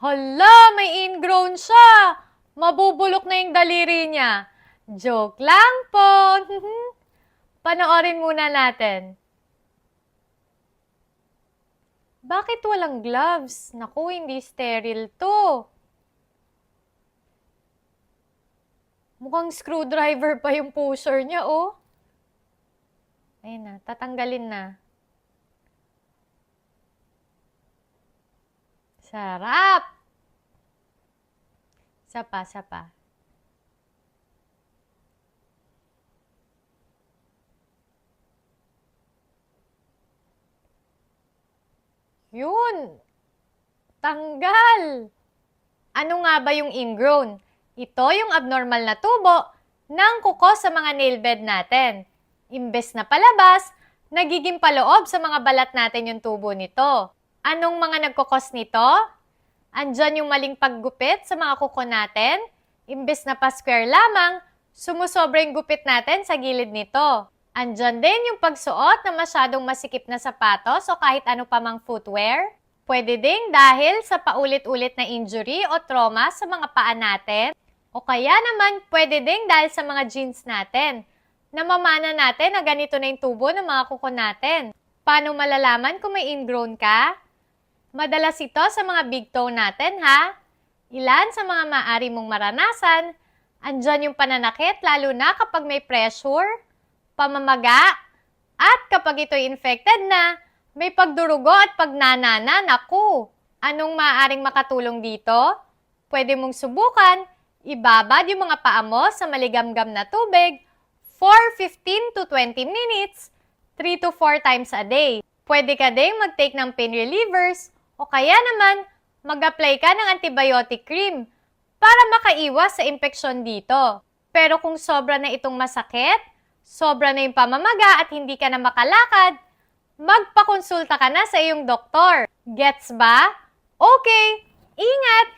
Hala, may ingrown siya. Mabubulok na yung daliri niya. Joke lang po. Panoorin muna natin. Bakit walang gloves? Naku, hindi sterile to. Mukhang screwdriver pa yung pusher niya, oh. Ayun na, tatanggalin na. Sarap! Sapa, sapa. Yun! Tanggal! Ano nga ba yung ingrown? Ito yung abnormal na tubo ng kuko sa mga nail bed natin. Imbes na palabas, nagiging paloob sa mga balat natin yung tubo nito. Anong mga nagkukos nito? Andyan yung maling paggupit sa mga kuko natin. Imbes na pa-square lamang, sumusobra yung gupit natin sa gilid nito. Andyan din yung pagsuot na masyadong masikip na sapatos o kahit ano pa mang footwear. Pwede ding dahil sa paulit-ulit na injury o trauma sa mga paa natin. O kaya naman pwede ding dahil sa mga jeans natin. Namamana natin na ganito na yung tubo ng mga kuko natin. Paano malalaman kung may ingrown ka? Madalas ito sa mga big toe natin, ha? Ilan sa mga maaari mong maranasan, andyan yung pananakit lalo na kapag may pressure, pamamaga, at kapag ito'y infected na, may pagdurugo at pagnanana, naku! Anong maaaring makatulong dito? Pwede mong subukan, ibabad yung mga paa mo sa maligamgam na tubig for 15 to 20 minutes, 3 to 4 times a day. Pwede ka ding mag-take ng pain relievers o kaya naman mag-apply ka ng antibiotic cream para makaiwas sa impeksyon dito. Pero kung sobra na itong masakit, sobra na yung pamamaga at hindi ka na makalakad, magpakonsulta ka na sa iyong doktor. Gets ba? Okay, ingat!